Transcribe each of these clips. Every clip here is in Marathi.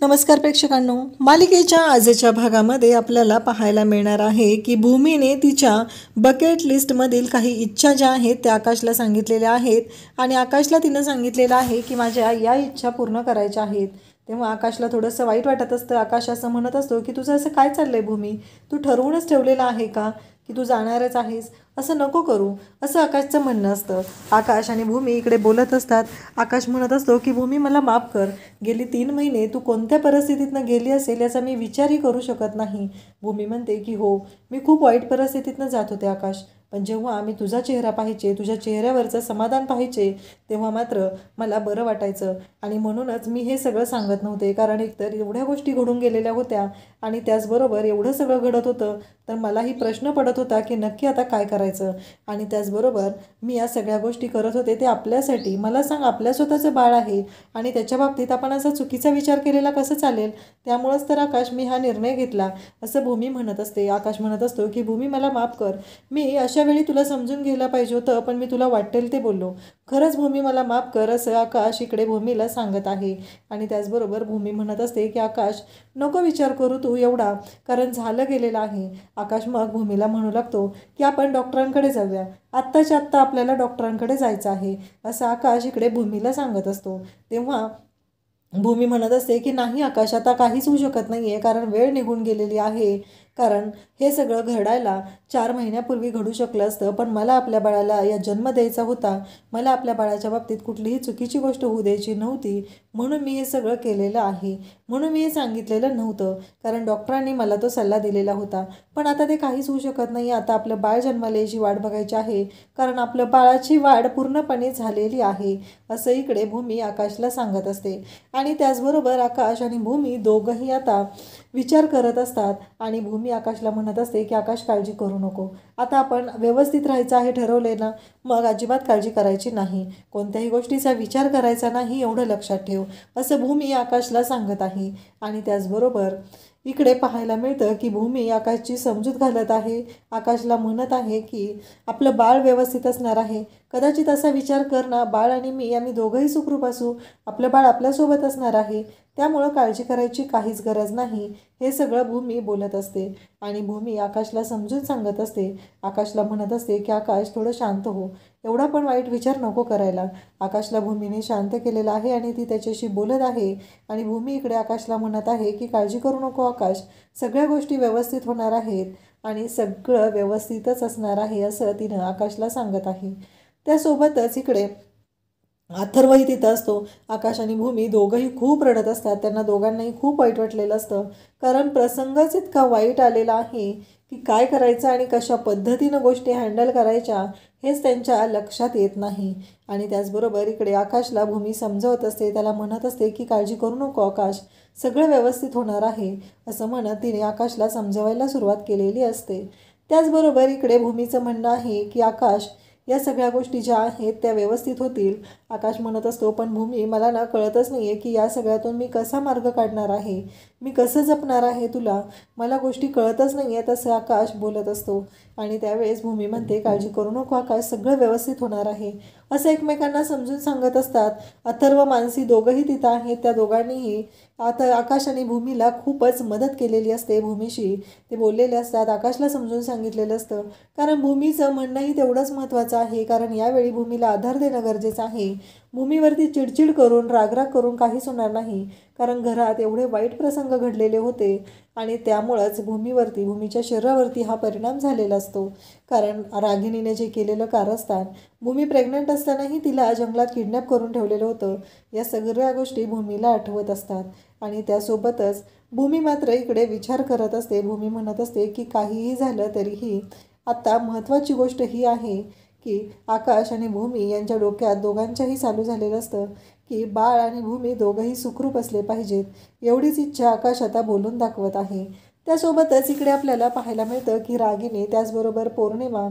नमस्कार प्रेक्षकांनो, मालिकेच्या आजच्या भागामध्ये आपल्याला पाहायला मिळणार आहे की भूमीने तिच्या बकेट लिस्टमधील काही इच्छा ज्या आहेत त्या आकाशला सांगितलेल्या आहेत आणि आकाशला तिनं सांगितलेलं आहे की माझ्या या इच्छा पूर्ण करायच्या आहेत। तेव्हा आकाशला थोडंसं वाईट वाटत असतं। आकाश असं म्हणत असतो की तुझं असं काय चाललंय भूमी, तू ठरवूनच ठेवलेलं आहे का की तू जाणारच आहेस, असं नको करू, असं आकाशचं म्हणणं असतं। आकाश आणि भूमी इकडे बोलत असतात। आकाश म्हणत असतो की भूमी मला माफ कर, गेली 3 महिने तू कोणत्या परिस्थितीतनं गेली असेल याचा मी विचारही करू शकत नाही। भूमी म्हणते की हो, मी खूप वाईट परिस्थितीतनं जात होते आकाश, पण जेव्हा आम्ही तुझा चेहरा पाहायचे, तुझ्या चेहऱ्यावरचं समाधान पाहायचे, तेव्हा मात्र मला बरं वाटायचं आणि म्हणूनच मी हे सगळं सांगत नव्हते। कारण एकतर एवढ्या गोष्टी घडून गेलेल्या होत्या आणि त्याचबरोबर एवढं सगळं घडत होतं तर मलाही प्रश्न पडत होता की नक्की आता काय करायचं। आणि त्याचबरोबर मी या सगळ्या गोष्टी करत होते ते आपल्यासाठी। मला सांग, आपल्या स्वतःचं बाळ आहे आणि त्याच्या बाबतीत आपण असा चुकीचा विचार केलेला कसं चालेल? त्यामुळंच तर आकाश मी हा निर्णय घेतला, असं भूमी म्हणत असते। आकाश म्हणत असतो की भूमी मला माफ कर, मी अशा वेळी तुला समजून घ्यायला पाहिजे होतं, पण मी तुला वाटेल ते बोललो, खरंच भूमी मला माफ कर, असं आकाश इकडे भूमीला सांगत आहे। आणि त्याचबरोबर भूमी म्हणत असते की आकाश नको विचार करू तू एवढा, कारण झालं गेलेलं आहे। आकाश मग भूमीला म्हणू लागतो की आपण डॉक्टरांकडे जाऊया, आत्ताच्या आत्ता आपल्याला डॉक्टरांकडे जायचं आहे, असं आकाश इकडे भूमीला सांगत असतो। तेव्हा भूमी म्हणत असते की नाही आकाश, आता काहीच होऊ शकत नाही आहे, कारण वेळ निघून गेलेली आहे। कारण हे सगळं घडायला 4 महिन्यापूर्वी घडू शकलं असतं, पण मला आपल्या बाळाला या जन्म द्यायचा होता, मला आपल्या बाळाच्या बाबतीत कुठलीही चुकीची गोष्ट होऊ द्यायची नव्हती, म्हणून मी हे सगळं केलेलं आहे, म्हणून मी हे सांगितलेलं नव्हतं, कारण डॉक्टरांनी मला तो सल्ला दिलेला होता। पण आता ते काहीच होऊ शकत नाही, आता आपलं बाळ जन्माला यायची वाट बघायची आहे, कारण आपलं बाळाची वाढ पूर्णपणे झालेली आहे, असं इकडे भूमी आकाशला सांगत असते। आणि त्याचबरोबर आकाश आणि भूमी दोघंही आता विचार करत असतात आणि भूमी आकाशला म्हणत असते की आकाश काळजी करू नको, आता आपण व्यवस्थित राहायचं आहे ठरवलंय ना, मग अजिबात काळजी करायची नाही, कोणत्याही गोष्टीचा विचार करायचा नाही, एवढं लक्षात ठेव, असं भूमी आकाशला सांगत आहे। आणि त्याचबरोबर इकडे पाहायला मिळतं की भूमी आकाशची समजूत घालत आहे, आकाशला म्हणत आहे की आपलं बाळ व्यवस्थित असणार आहे, कदाचित असा विचार कर ना, बाळ आणि मी आम्ही दोघंही सुखरूप असू, आपलं बाळ आपल्यासोबत असणार आहे, त्यामुळं काळजी करायची काहीच गरज नाही, हे सगळं भूमी बोलत असते। आणि भूमी आकाशला समजून सांगत असते, आकाशला म्हणत असते की आकाश थोडं शांत हो, एवढा पण वाईट विचार नको करायला। आकाशला भूमीने शांत केलेलं आहे आणि ती त्याच्याशी बोलत आहे आणि भूमी इकडे आकाशला म्हणत आहे की काळजी करू नको आकाश, सगळ्या गोष्टी व्यवस्थित होणार आहेत आणि सगळं व्यवस्थितच असणार आहे, असं तिनं आकाशला सांगत आहे। त्यासोबतच इकडे अथर्वही तिथं असतो। आकाश आणि भूमी दोघंही खूप रडत असतात, त्यांना दोघांनाही खूप वाईट वाटलेलं असतं, कारण प्रसंगच इतका वाईट आलेला आहे की काय करायचं आणि कशा पद्धतीनं गोष्टी हँडल करायच्या हेच त्यांच्या लक्षात येत नाही। आणि त्याचबरोबर इकडे आकाशला भूमी समजवत असते, त्याला म्हणत असते की काळजी करू नको आकाश, सगळं व्यवस्थित होणार आहे, असं म्हणत तिने आकाशला समजवायला सुरुवात केलेली असते। त्याचबरोबर इकडे भूमीचं म्हणणं आहे की आकाश या सगळ्या गोष्टी ज्या आहेत त्या व्यवस्थित होतील। आकाश म्हणत असतो पण भूमी मला ना कळतच नाही आहे की या सगळ्यातून मी कसा मार्ग काढणार आहे, मी कसं जपणार आहे तुला, मला गोष्टी कळतच नाही आहेत, असं आकाश बोलत असतो। आणि त्यावेळेस भूमी म्हणते काळजी करू नको आकाश, सगळं व्यवस्थित होणार आहे, असं एकमेकांना समजून सांगत असतात। अथर्व मानसी दोघंही तिथं आहेत, त्या दोघांनीही आता आकाश आणि भूमीला खूपच मदत केलेली असते, भूमीशी ते बोललेले असतात, आकाशला समजून सांगितलेलं असतं, कारण भूमीचं म्हणणंही तेवढंच महत्त्वाचं आहे, कारण यावेळी भूमीला आधार देणं गरजेचं आहे। भूमीवरती चिडचिड करून रागराग करून काहीच होणार नाही, कारण घरात एवढे वाईट प्रसंग घडलेले होते आणि त्यामुळंच भूमीच्या शरीरावरती हा परिणाम झालेला असतो। कारण रागिणीने जे केलेलं कारस्थान, भूमी प्रेग्नंट असतानाही तिला जंगलात किडनॅप करून ठेवलेलं होतं, या सगळ्या गोष्टी भूमीला आठवत असतात। आणि त्यासोबतच भूमी मात्र इकडे विचार करत असते, भूमी म्हणत असते की काहीही झालं तरीही आता महत्त्वाची गोष्ट ही आहे की आकाश आणि भूमी यांच्या डोक्यात दोघांच्याही चालू झालेलं असतं की बाळ आणि भूमी दोघंही सुखरूप असले पाहिजेत, एवढीच इच्छा आकाश आता बोलून दाखवत आहे। त्यासोबतच इकडे आपल्याला पाहायला मिळतं की रागिनी त्याचबरोबर पौर्णिमा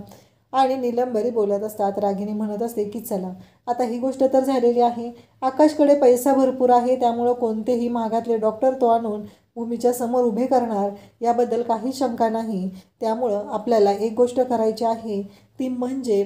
आणि नीलंबरी बोलत असतात। रागिनी म्हणत असते की चला आता ही गोष्ट तर झालेली आहे, आकाशकडे पैसा भरपूर आहे, त्यामुळं कोणतेही महागातले डॉक्टर तो आणून भूमीच्या समोर उभे करणार याबद्दल काही शंका नाही, त्यामुळं आपल्याला एक गोष्ट करायची आहे, ती म्हणजे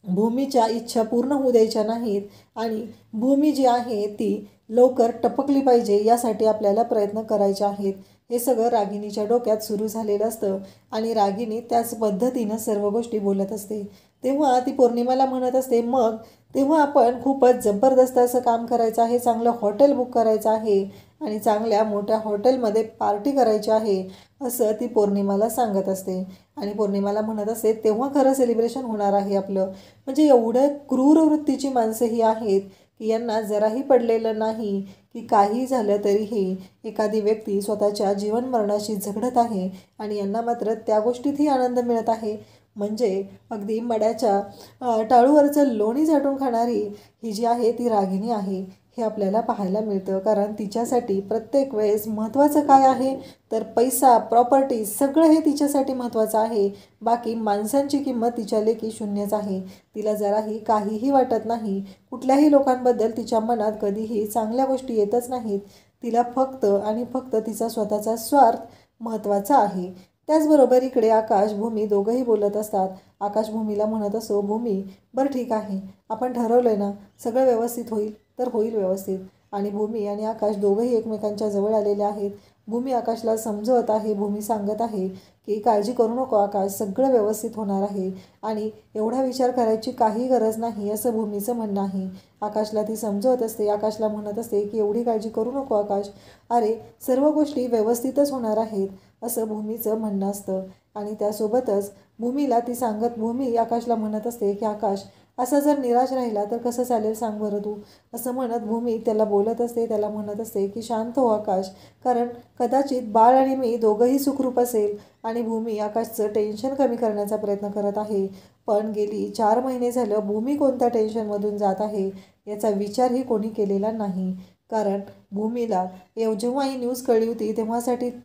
भूमीच्या इच्छा पूर्ण होऊ द्यायच्या नाहीत आणि भूमी जी आहे ती लवकर टपकली पाहिजे यासाठी आपल्याला प्रयत्न करायचे आहेत. हे सगळं रागिणीच्या डोक्यात सुरू झालेलं असतं आणि रागिणी त्याच पद्धतीनं सर्व गोष्टी बोलत असते. तेव्हा ती पौर्णिमाला म्हणत असते, मग तेव्हा आपण खूपच जबरदस्त असं काम करायचं आहे, चांगलं हॉटेल बुक करायचं आहे आणि चांगल्या मोठ्या हॉटेलमध्ये पार्टी करायची आहे असं ती पौर्णिमाला सांगत असते. आणि पौर्णिमाला म्हणत असते तेव्हा खरं सेलिब्रेशन होणार आहे आपलं. म्हणजे एवढं क्रूर वृत्तीची माणसं ही आहेत की यांना जराही पडलेलं नाही की काही झालं तरीही एखादी व्यक्ती स्वतःच्या जीवन मरणाशी झगडत आहे आणि यांना मात्र त्या गोष्टीतही आनंद मिळत आहे. म्हणजे अगदी मड्याच्या टाळूवरचं लोणी झाटून खाणारी ही जी आहे ती रागिणी आहे हे आपल्याला पाहायला मिळतं. कारण तिच्यासाठी प्रत्येक वेळेस महत्त्वाचं काय आहे तर पैसा, प्रॉपर्टी सगळं हे तिच्यासाठी महत्त्वाचं आहे. बाकी माणसांची किंमत तिच्या लेखी शून्यच आहे. तिला जराही काहीही वाटत नाही. कुठल्याही लोकांबद्दल तिच्या मनात कधीही चांगल्या गोष्टी येतच नाहीत. तिला फक्त आणि फक्त तिचा स्वतःचा स्वार्थ महत्त्वाचा आहे. त्याचबरोबर इकडे आकाश, भूमी दोघंही बोलत असतात. आकाश भूमीला म्हणत असो, भूमी बरं ठीक आहे, आपण ठरवलं आहे ना सगळं व्यवस्थित होईल तर होईल व्यवस्थित. आणि भूमी आणि आकाश दोघंही एकमेकांच्या जवळ आलेले आहेत. भूमी आकाशला समजवत आहे. भूमी सांगत आहे की काळजी करू नको आकाश, सगळं व्यवस्थित होणार आहे आणि एवढा विचार करायची काही गरज नाही असं भूमीचं म्हणणं आहे. आकाशला ती समजवत असते. आकाशला म्हणत असते की एवढी काळजी करू नको आकाश, अरे सर्व गोष्टी व्यवस्थितच होणार आहेत असं भूमीचं म्हणणं असतं. आणि त्यासोबतच भूमीला ती सांगत भूमी आकाशला म्हणत असते की आकाश असा जर निराश राहिला तर कसं चालेल सांग बरं तू, असं म्हणत भूमी त्याला बोलत असते. त्याला म्हणत असते की शांत हो आकाश, कारण कदाचित बाळ आणि मी दोघंही सुखरूप असेल. आणि भूमी आकाशचं टेन्शन कमी करण्याचा प्रयत्न करत आहे. पण गेली 4 महिने झालं भूमी कोणत्या टेन्शनमधून जात आहे याचा विचारही कोणी केलेला नाही. कारण भूमीला जेव्हा ही न्यूज कळली होती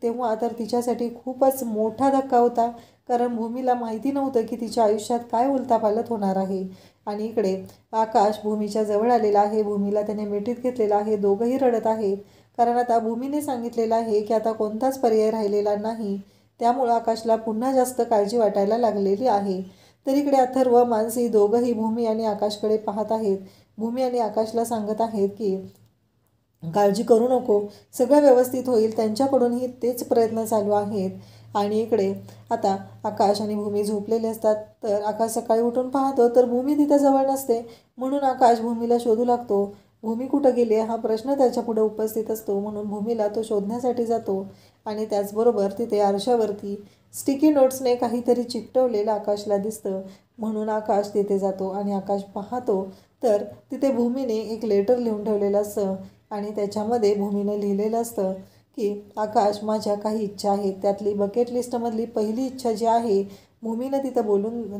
तेव्हा तर तिच्यासाठी खूपच मोठा धक्का होता. कारण भूमीला माहिती नव्हतं की तिच्या आयुष्यात काय उलथापालथ होणार आहे. आणि इकडे आकाश भूमीच्या जवळ आलेला आहे. भूमीला त्याने मिठीत घेतलेला आहे. दोघंही रडत आहेत. कारण आता भूमीने सांगितलेलं आहे की आता कोणताच पर्याय राहिलेला नाही. त्यामुळं आकाशला पुन्हा जास्त काळजी वाटायला लागलेली आहे. तर इकडे अथर्व, मानसी दोघंही भूमी आणि आकाशकडे पाहत आहेत. भूमी आणि आकाशला सांगत आहेत की काळजी करू नको, सगळं व्यवस्थित होईल. त्यांच्याकडूनही तेच प्रयत्न चालू आहेत. आणि इकडे आता आकाश आणि भूमी झोपलेले असतात. तर आकाश सकाळी उठून पाहतो तर भूमी तिथे जवळ नसते. म्हणून आकाश भूमीला शोधू लागतो. भूमी कुठं गेली हा प्रश्न त्याच्यापुढे उपस्थित असतो. म्हणून भूमीला तो शोधण्यासाठी जातो. आणि त्याचबरोबर तिथे आरशावरती स्टिकी नोट्सने काहीतरी चिकटवलेलं आकाशला दिसतं. म्हणून आकाश तिथे जातो आणि आकाश पाहतो तर तिथे भूमीने एक लेटर लिहून ठेवलेलं असतं. आणि त्याच्यामध्ये भूमीनं लिहिलेलं असतं की आकाश, माझ्या काही इच्छा आहेत. त्यातली बकेट लिस्टमधली पहिली इच्छा जी आहे भूमीनं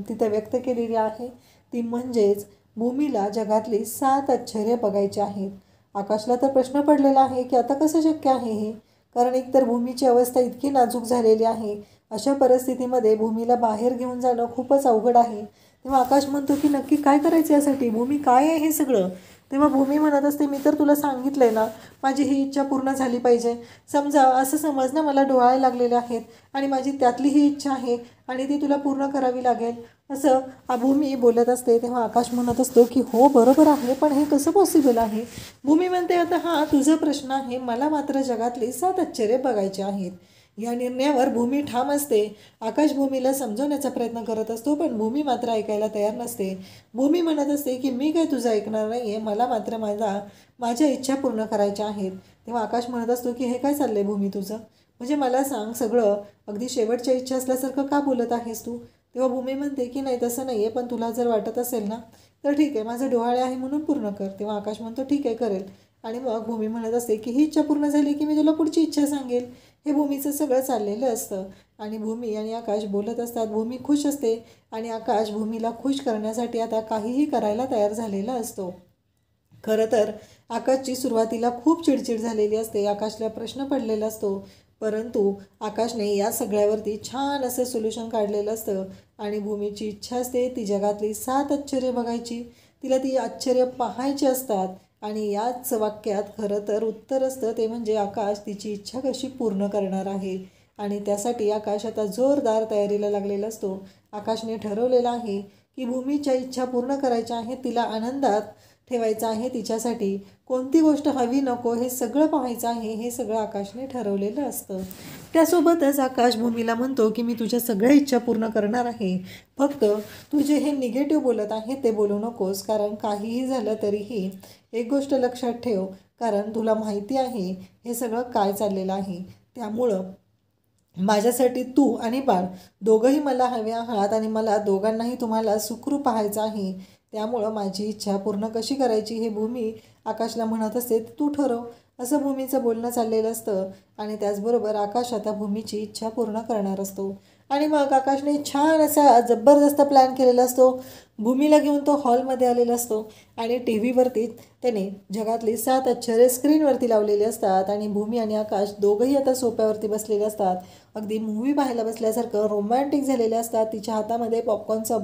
तिथं व्यक्त केलेली आहे ती म्हणजेच भूमीला जगातली 7 आश्चर्य बघायची आहेत. आकाशला तर प्रश्न पडलेला आहे की आता कसं शक्य आहे हे, कारण एकतर भूमीची अवस्था इतकी नाजूक झालेली आहे. अशा परिस्थितीमध्ये भूमीला बाहेर घेऊन जाणं खूपच अवघड आहे. तेव्हा आकाश म्हणतो की नक्की काय करायचं यासाठी, भूमी काय आहे हे सगळं. तेव्हा भूमी म्हणत असते, मी तर तुला सांगितलं आहे ना माझी ही इच्छा पूर्ण झाली पाहिजे. समजा असं समज ना मला डोळायला लागलेले आहेत आणि माझी त्यातली ही इच्छा आहे आणि ती तुला पूर्ण करावी लागेल असं भूमी बोलत असते. तेव्हा आकाश म्हणत असतो की हो बरोबर आहे, पण हे कसं पॉसिबल आहे. भूमी म्हणते आता हा तुझा प्रश्न आहे, मला मात्र जगातली 7 आश्चर्य बघायचे आहेत. या निर्णयावर भूमी ठाम असते. आकाश भूमीला समजवण्याचा प्रयत्न करत असतो पण भूमी मात्र ऐकायला तयार नसते. भूमी म्हणत असते की मी काय तुझं ऐकणार नाही आहे, मला मात्र माझ्या इच्छा पूर्ण करायच्या आहेत. तेव्हा आकाश म्हणत असतो की हे काय चाललं आहे भूमी तुझं, म्हणजे मला सांग सगळं अगदी शेवटच्या इच्छा असल्यासारखं का बोलत आहेस तू. तेव्हा भूमी म्हणते की नाही तसं नाही आहे, पण तुला जर वाटत असेल ना तर ठीक आहे, माझं डोहाळे आहे म्हणून पूर्ण कर. तेव्हा आकाश म्हणतो ठीक आहे करेल. आणि मग भूमी म्हणत असते की ही इच्छा पूर्ण झाली की मी तुला पुढची इच्छा सांगेल. हे भूमीचं सगळं चाललेलं असतं आणि भूमी आणि आकाश बोलत असतात. भूमी खुश असते आणि आकाश भूमीला खुश करण्यासाठी आता काहीही करायला तयार झालेला असतो. खरं तर आकाशची सुरुवातीला खूप चिडचिड झालेली असते. आकाशला प्रश्न पडलेला असतो, परंतु आकाशने या सगळ्यावरती छान असं सोल्युशन काढलेलं असतं. आणि भूमीची इच्छा असते ती जगातली 7 आश्चर्य बघायची, तिला ती आश्चर्य पाहायची असतात. आणि याच वाक्यात खरं तर उत्तर असतं, ते म्हणजे आकाश तिची इच्छा कशी पूर्ण करणार आहे. आणि त्यासाठी आकाश आता जोरदार तयारीला लागलेला असतो. आकाशने ठरवलेलं आहे की भूमीच्या इच्छा पूर्ण करायच्या आहेत, तिला आनंदात ठेवायचं आहे तिच्यासाठी, कोणती गोष्ट हवी नको हे सगळं पाहायचं आहे, हे सगळं आकाशने ठरवलेलं असतं. त्यासोबतच आकाश भूमीला म्हणतो की मी तुझ्या सगळ्या इच्छा पूर्ण करणार आहे, फक्त तू जे हे निगेटिव्ह बोलत आहे ते बोलू नकोस, कारण काहीही झालं तरीही एक गोष्ट लक्षात ठेव, कारण तुला माहिती आहे हे सगळं काय चाललेलं आहे. त्यामुळं माझ्यासाठी तू आणि बाळ दोघंही मला हवे आहात आणि मला दोघांनाही तुम्हाला सुखरूप पाहायचं आहे. त्यामुळं माझी इच्छा पूर्ण कशी करायची हे भूमी आकाशला म्हणत असते, तू ठरव, असं भूमीचं बोलणं चाललेलं असतं. आणि त्याचबरोबर आकाश आता भूमीची इच्छा पूर्ण करणार असतो. आणि मग आकाशने छान असा जबरदस्त प्लॅन केलेला असतो. भूमीला घेऊन तो हॉलमध्ये आलेला असतो आणि टी व्हीवरती त्याने जगातली 7 आश्चर्य स्क्रीनवरती लावलेली असतात. आणि भूमी आणि आकाश दोघंही आता सोफ्यावरती बसलेले असतात. अगदी मूव्ही पाहायला बसल्यासारखं रोमॅन्टिक झालेले असतात. तिच्या हातामध्ये पॉपकॉर्नचा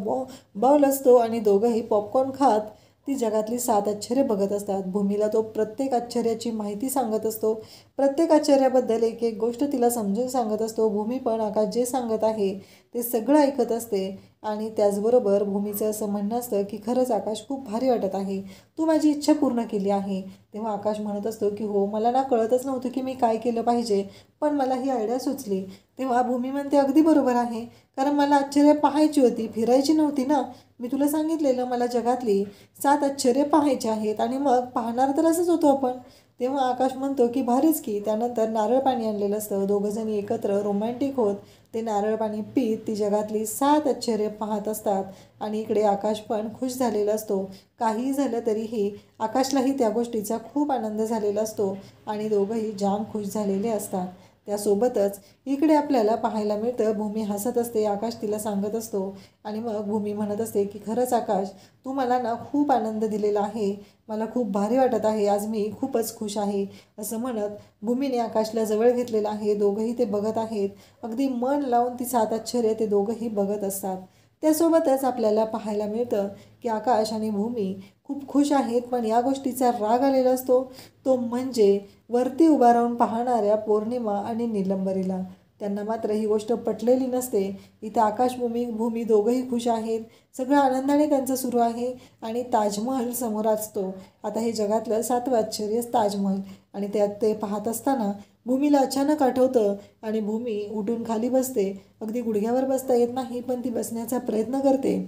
बाउल असतो आणि दोघंही पॉपकॉर्न खात ती जगातली 7 आश्चर्य बघत असतात. भूमीला तो प्रत्येक आश्चर्याची माहिती सांगत असतो. प्रत्येक आश्चर्याबद्दल एक एक गोष्ट तिला समजून सांगत असतो. भूमी पण आकाश जे सांगत आहे ते सगळं ऐकत असते. आणि त्याचबरोबर भूमीचं असं म्हणणं असतं की खरंच आकाश खूप भारी वाटत आहे, तू माझी इच्छा पूर्ण केली आहे. तेव्हा आकाश म्हणत असतो की हो, मला ना कळतच नव्हतं की मी काय केलं पाहिजे, पण मला ही आयडिया सुचली. तेव्हा भूमी म्हणते अगदी बरोबर आहे, कारण मला आश्चर्य पाहायची होती, फिरायची नव्हती ना. मी तुला सांगितलेलं मला जगातली 7 आश्चर्य पाहायचे आहेत आणि मग पाहणार तर असंच होतो आपण. तेव्हा आकाश म्हणतो की भारीच की. त्यानंतर नारळ पाणी आणलेलं असतं. दोघंजणी एकत्र रोमॅन्टिक होत ते नारळ पाणी पीत ती जगातली 7 आश्चर्य पाहत असतात. आणि इकडे आकाश पण खुश झालेला असतो. काहीही झालं तरीही आकाशलाही त्या गोष्टीचा खूप आनंद झालेला असतो आणि दोघंही जाम खुश झालेले असतात. त्यासोबतच इकडे आपल्याला पाहायला मिळतं भूमी हसत असते, आकाश तिला सांगत असतो. आणि मग भूमी म्हणत असते की खरंच आकाश, तू मला ना खूप आनंद दिलेला आहे, मला खूप भारी वाटत आहे, आज मी खूपच खुश आहे. असं म्हणत भूमीने आकाशला जवळ घेतलेलं आहे. दोघंही ते बघत आहेत. अगदी मन लावून ती 7 आश्चर्य ते दोघंही बघत असतात. त्यासोबतच आपल्याला पाहायला मिळतं की आकाश आणि भूमी खूप खुश आहेत, पण या गोष्टीचा राग आलेला असतो. तो म्हणजे वरती उभा राहून पाहणाऱ्या पौर्णिमा आणि नीलंबरीला. त्यांना मात्र ही गोष्ट पटलेली नसते. इथं आकाश भूमी दोघंही खुश आहेत, सगळं आनंदाने त्यांचं सुरू आहे. आणि ताजमहल समोर असतो. आता हे जगातलं 7वं आश्चर्य ताजमहल. आणि त्यात ते पाहत असताना भूमीला अचानक आठवतं आणि भूमी उठून खाली बसते. अगदी गुडघ्यावर बसता येत नाही, पण ती बसण्याचा प्रयत्न करते.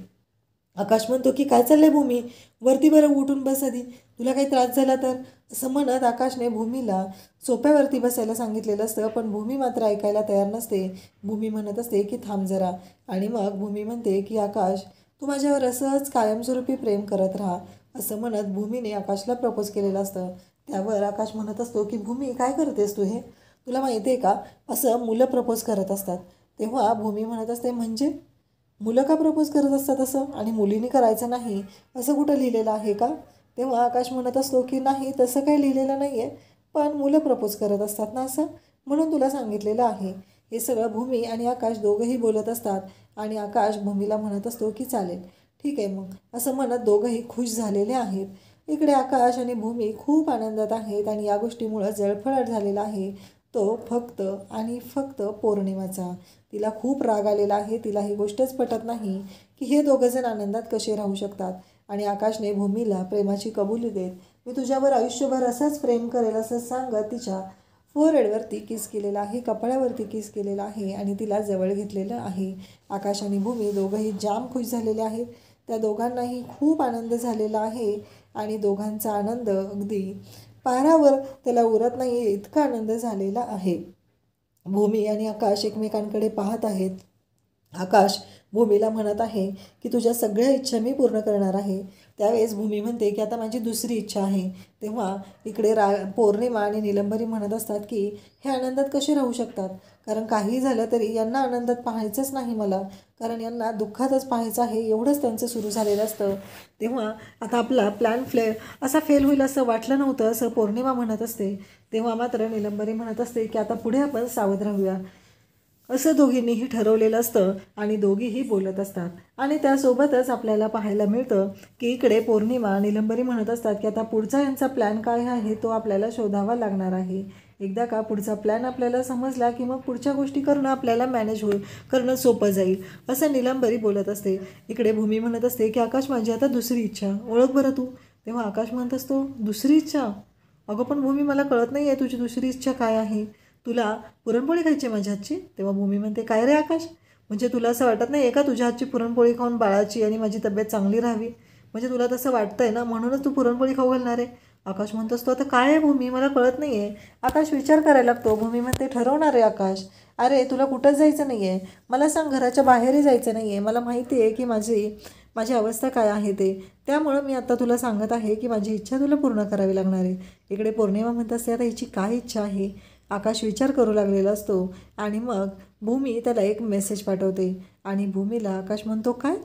आकाश म्हणतो की काय चाललंय भूमी, वरती बरं उठून बस आधी, तुला काही त्रास झाला तर. असं म्हणत आकाशने भूमीला सोप्यावरती बसायला सांगितलेलं असतं, पण भूमी मात्र ऐकायला तयार नसते. भूमी म्हणत असते की थांब जरा. आणि मग भूमी म्हणते की आकाश, तू माझ्यावर असंच कायमस्वरूपी प्रेम करत राहा. असं म्हणत भूमीने आकाशला प्रपोज केलेलं असतं. त्यावर आकाश म्हणत असतो की भूमी, काय करतेस तू हे, तुला माहिती आहे का असं मुलं प्रपोज करत असतात. तेव्हा भूमी म्हणत असते म्हणजे मुलं का प्रपोज करत असतात असं, आणि मुलींनी करायचं नाही असं कुठं लिहिलेलं आहे का. तेव्हा आकाश म्हणत असतो की नाही, तसं काही लिहिलेलं नाही आहे, पण मुलं प्रपोज करत असतात ना असं, म्हणून तुला सांगितलेलं आहे. हे सगळं भूमी आणि आकाश दोघंही बोलत असतात. आणि आकाश भूमीला म्हणत असतो की चालेल, ठीक आहे मग, असं म्हणत दोघंही खुश झालेले आहेत. इकडे आकाश आणि भूमी खूप आनंदात आहेत आणि या गोष्टीमुळं जळफळाट झालेला आहे तो फक्त आणि फक्त पौर्णिमाचा. तिला खूप राग आलेला आहे. तिला ही गोष्टच पटत नाही की हे दोघंजण आनंदात कसे राहू शकतात. आणि आकाशने भूमीला प्रेमाची कबुली देत मी तुझ्यावर आयुष्यभर असंच प्रेम करेल असं सांगत तिच्या फोरहेडवरती किस केलेला आहे, कपाळावरती किस केलेला आहे आणि तिला जवळ घेतलेलं आहे. आकाश आणि भूमी दोघंही जाम खुश झालेले आहेत. त्या दोघांनाही खूप आनंद झालेला आहे आणि दोघांचा आनंद अगदी पारावर त्याला उरत नाही, इतका आनंद झालेला आहे. भूमी आणि आकाश एकमेकांकडे पाहत आहेत. आकाश भूमीला म्हणत आहे की तुझ्या सगळ्या इच्छा मी पूर्ण करणार आहे. त्यावेळेस भूमी म्हणते की आता माझी दुसरी इच्छा आहे. तेव्हा इकडे पौर्णिमा आणि नीलंबरी म्हणत असतात की हे आनंदात कसे राहू शकतात, कारण काही झालं तरी यांना आनंदात पाहायचंच नाही मला, कारण यांना दुःखातच पाहायचं आहे, एवढंच त्यांचं सुरू झालेलं असतं. तेव्हा आता आपला प्लॅन असा फेल होईल असं वाटलं नव्हतं असं पौर्णिमा म्हणत असते. तेव्हा मात्र नीलंबरी म्हणत असते की आता पुढे आपण सावध राहूया, असं दोघींनीही ठरवलेलं असतं आणि दोघीही बोलत असतात. आणि त्यासोबतच आपल्याला पाहायला मिळतं की इकडे पौर्णिमा नीलंबरी म्हणत असतात की आता पुढचा यांचा प्लॅन काय आहे तो आपल्याला शोधावा लागणार आहे. एकदा का पुढचा प्लॅन आपल्याला समजला की मग पुढच्या गोष्टी करणं आपल्याला करणं सोपं जाईल, असं नीलंबरी बोलत असते. इकडे भूमी म्हणत असते की आकाश, माझी आता दुसरी इच्छा, ओळख बरं तू, तेव्हा आकाश म्हणत असतो, दुसरी इच्छा? अगं पण भूमी, मला कळत नाही आहे तुझी दुसरी इच्छा काय आहे. तुला पुरणपोळी खायची माझ्या हातची? तेव्हा भूमी म्हणते, काय रे आकाश, म्हणजे तुला असं वाटत नाही आहे का तुझ्या हातची पुरणपोळी खाऊन बाळाची आणि माझी तब्येत चांगली राहावी? म्हणजे तुला तसं वाटतंय ना, म्हणूनच तू पुरणपोळी खाऊ घालणार आहे? आकाश म्हणत असतो, आता काय आहे भूमी, मला कळत नाही आहे. आकाश विचार करायला लागतो. भूमी म्हणते, ठरवणार आहे आकाश. अरे तुला कुठंच जायचं नाही आहे, मला सांग, घराच्या बाहेरही जायचं नाही आहे. मला माहिती आहे की माझी अवस्था काय आहे ते. त्यामुळं मी आता तुला सांगत आहे की माझी इच्छा तुला पूर्ण करावी लागणार आहे. इकडे पौर्णिमा म्हणत असते, आता हिची काय इच्छा आहे. आकाश विचार करू लागलेला असतो आणि मग भूमी त्याला एक मेसेज पाठवते आणि भूमीला आकाश म्हणतो, काय?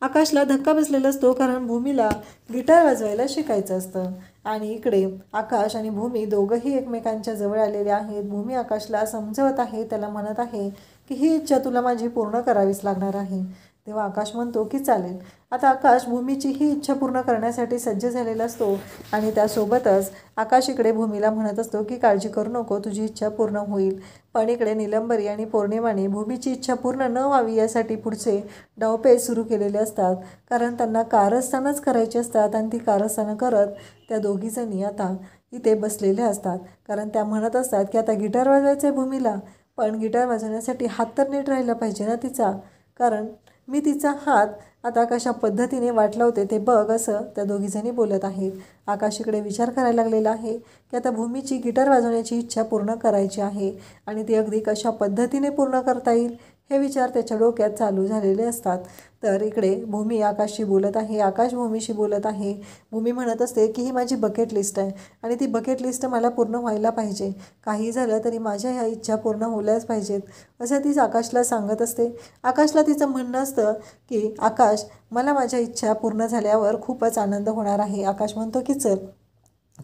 आकाशला धक्का बसलेला असतो, कारण भूमीला गिटार वाजवायला शिकायचं असतं. आणि इकडे आकाश आणि भूमी दोघंही एकमेकांच्या जवळ आलेले आहेत. भूमी आकाशला समजवत आहे, त्याला म्हणत आहे की ही इच्छा तुला माझी पूर्ण करावीच लागणार आहे. तेव्हा आकाश म्हणतो की चालेल. आता आकाश भूमीची ही इच्छा पूर्ण करण्यासाठी सज्ज झालेला असतो आणि त्यासोबतच आकाश इकडे भूमीला म्हणत असतो की काळजी करू नको, तुझी इच्छा पूर्ण होईल. पण इकडे निलंबरी आणि पौर्णिमाने भूमीची इच्छा पूर्ण न व्हावी यासाठी पुढचे डावपेच सुरू केलेले असतात, कारण त्यांना कारस्थानच करायची असतात. आणि ती कारस्थानं करत त्या दोघीजणी आता इथे बसलेल्या असतात, कारण त्या म्हणत असतात की आता गिटार वाजवायचं आहे भूमीला, पण गिटार वाजवण्यासाठी हात तर नीट राहिला पाहिजे ना तिचा, कारण मी तिचा हात आता कशा पद्धतीने वाट लावते ते बघ, असं त्या दोघीजणी बोलत आहेत. आकाश इकडे विचार करायला लागलेला आहे की आता भूमीची गिटार वाजवण्याची इच्छा पूर्ण करायची आहे आणि ती अगदी कशा पद्धतीने पूर्ण करता येईल हे विचार त्याच्या डोक्यात चालू झालेले असतात. तर इकडे भूमी आकाशशी बोलत आहे, आकाश भूमीशी बोलत आहे. भूमी म्हणत असते की ही माझी बकेट लिस्ट आहे आणि ती बकेट लिस्ट मला पूर्ण व्हायला पाहिजे. काही झालं तरी माझ्या ह्या इच्छा पूर्ण होल्याच पाहिजेत, असं ती आकाशला सांगत असते. आकाशला तिचं म्हणणं असतं की आकाश, मला माझ्या इच्छा पूर्ण झाल्यावर खूपच आनंद होणार आहे. आकाश म्हणतो की चल.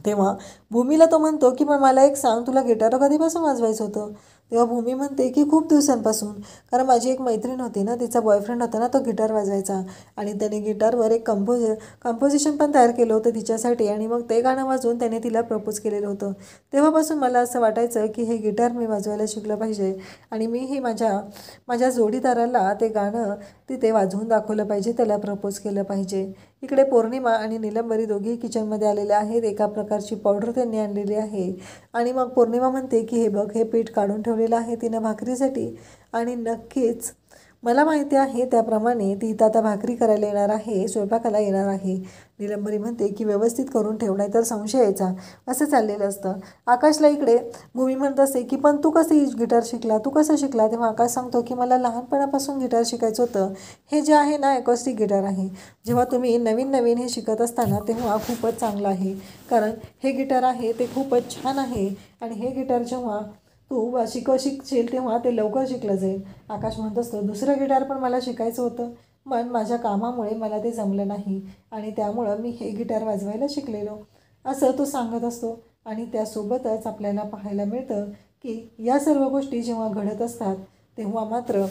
तेव्हा भूमीला तो म्हणतो की पण मला एक सांग, तुला गिटार कधीपासून वाजवायचं होतं? तेव्हा भूमी म्हणते की खूप दिवसांपासून, कारण माझी एक मैत्रीण होती ना, तिचा बॉयफ्रेंड होता ना, तो गिटार वाजवायचा आणि त्याने गिटारवर एक कंपोजिशन पण तयार केलं होतं तिच्यासाठी आणि मग ते गाणं वाजवून त्याने तिला प्रपोज केलेलं होतं. तेव्हापासून मला असं वाटायचं की हे गिटार मी वाजवायला शिकलं पाहिजे आणि मीही माझ्या जोडीदाराला ते गाणं तिथे वाजवून दाखवलं पाहिजे, त्याला प्रपोज केलं पाहिजे. इकडे पौर्णिमा आणि निलंबरी दोघी किचनमध्ये आलेल्या आहेत. एका प्रकारची पावडर त्यांनी आणलेली आहे आणि मग पौर्णिमा म्हणते की हे बघ, हे पीठ काढून ठेवलेलं आहे तिनं भाकरीसाठी आणि नक्कीच मला माहिती आहे त्याप्रमाणे ती इथं आता भाकरी करायला येणार आहे, स्वयंपाकाला येणार आहे. निलंबरी म्हणते की व्यवस्थित करून ठेव, नाही तर संशय यायचा, असं चाललेलं असतं. आकाशला इकडे भूमी म्हणत असते की पण तू कशी गिटार शिकला, तू कसं शिकला? तेव्हा आकाश सांगतो की मला लहानपणापासून गिटार शिकायचं होतं. हे जे आहे ना, एकॉस्टिक गिटार आहे. जेव्हा तुम्ही नवीन नवीन हे शिकत असताना तेव्हा खूपच चांगलं आहे, कारण हे गिटार आहे ते खूपच छान आहे आणि हे गिटार जेव्हा तू शिकशील तेव्हा ते लवकर शिकलं जाईल. आकाश म्हणत असतो, दुसरं गिटार पण मला शिकायचं होतं, पण माझ्या कामामुळे मला ते जमलं नाही आणि त्यामुळं मी हे गिटार वाजवायला शिकलेलो, असं तो सांगत असतो. आणि त्यासोबतच आपल्याला पाहायला मिळतं की या सर्व गोष्टी जेव्हा घडत असतात तेव्हा मात्र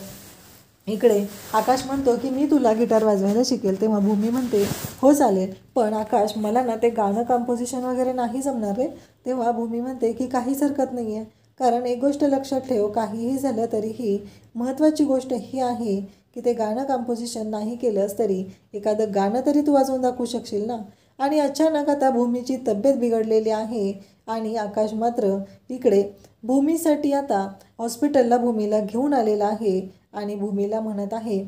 इकडे आकाश म्हणतो की मी तुला गिटार वाजवायला शिकेल. तेव्हा भूमी म्हणते हो चालेल, पण आकाश मला ना ते गाणं कंपोजिशन वगैरे नाही जमणार रे. तेव्हा भूमी म्हणते की काहीच हरकत नाही आहे, कारण एक गोष्ट लक्षात ठेव, काहीही झालं तरीही महत्त्वाची गोष्ट ही आहे की ते गाणं कंपोजिशन नाही केलंस तरी एखादं गाणं तरी तू वाजवून दाखवू शकशील ना. आणि अचानक आता भूमीची तब्येत बिघडलेली आहे आणि आकाश मात्र इकडे भूमीसाठी आता हॉस्पिटलला भूमीला घेऊन आलेला आहे आणि भूमीला म्हणत आहे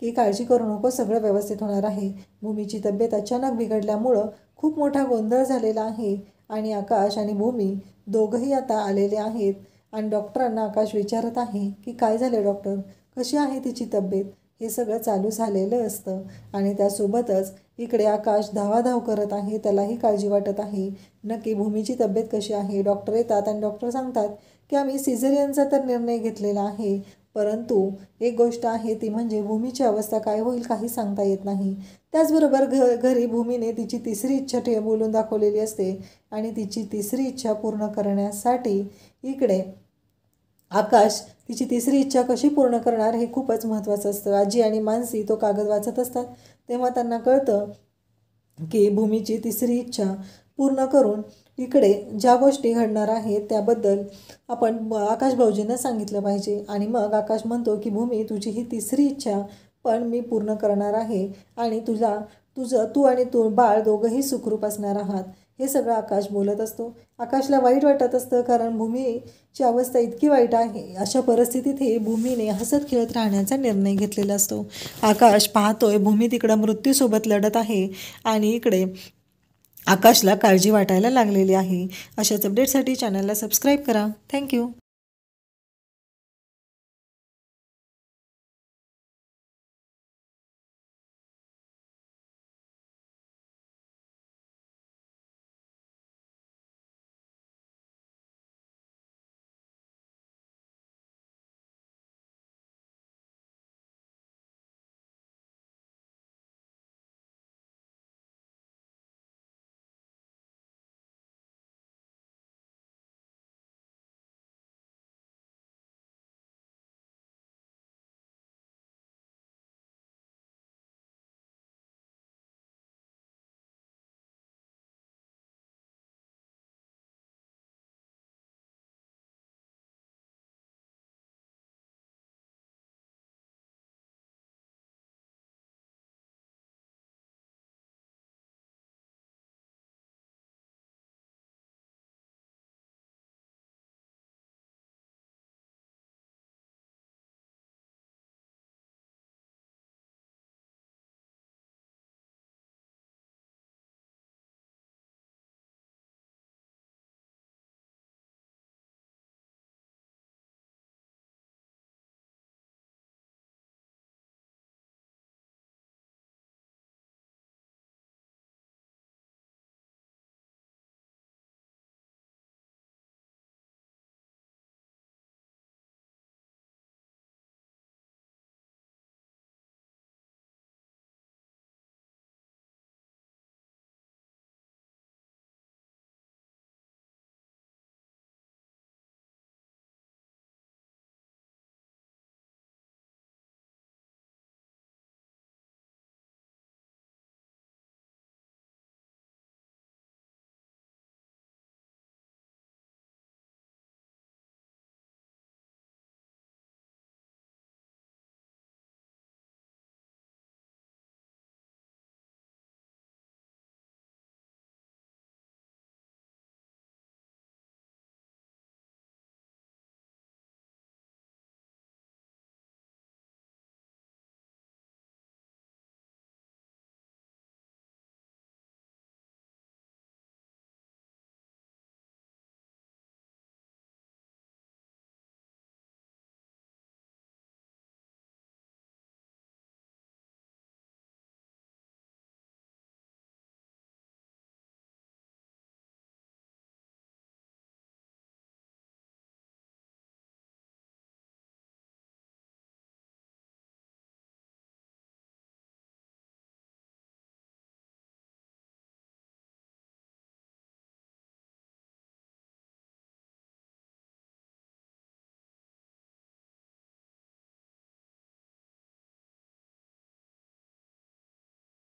की काळजी करू नको, सगळं व्यवस्थित होणार आहे. भूमीची तब्येत अचानक बिघडल्यामुळं खूप मोठा गोंधळ झालेला आहे आणि आकाश आणि भूमी दोघंही आता आलेले आहेत आणि डॉक्टरांना आकाश विचारत आहे की काय झालं डॉक्टर, कशी आहे तिची तब्येत, हे सगळं चालू झालेलं असतं. आणि त्यासोबतच इकडे आकाश धावाधाव करत आहे, त्यालाही काळजी वाटत आहे नक्की भूमीची तब्येत कशी आहे. डॉक्टर येतात आणि डॉक्टर सांगतात की आम्ही सिझेरियनचा तर निर्णय घेतलेला आहे, परंतु एक गोष्ट आहे ती म्हणजे भूमीची अवस्था काय होईल काही सांगता येत नाही. त्याचबरोबर घरी भूमीने तिची तिसरी इच्छा बोलून दाखवलेली असते आणि तिची तिसरी इच्छा पूर्ण करण्यासाठी इकडे आकाश तिची तिसरी इच्छा कशी पूर्ण करणार हे खूपच महत्त्वाचं असतं. आजी आणि मानसी तो कागद वाचत असतात तेव्हा त्यांना कळतं की भूमीची तिसरी इच्छा पूर्ण करून इकडे ज्या गोष्टी घडणार आहेत त्याबद्दल आपण आकाश भाऊजींना सांगितलं पाहिजे. आणि मग आकाश म्हणतो की भूमी, तुझी ही तिसरी इच्छा पण मी पूर्ण करणार आहे आणि तुला तू आणि तू बाळ दोघंही सुखरूप असणार आहात, हे सगळं आकाश बोलत असतो. आकाशला वाईट वाटत असतं, कारण भूमीची अवस्था इतकी वाईट आहे. अशा परिस्थितीत हे भूमीने हसत खेळत राहण्याचा निर्णय घेतलेला असतो. आकाश पाहतोय भूमी तिकडं मृत्यूसोबत लढत आहे आणि इकडे आकाशला काळजी वाटायला लागलेली आहे. अशाच अपडेटसाठी चॅनलला सबस्क्राईब करा. थँक्यू.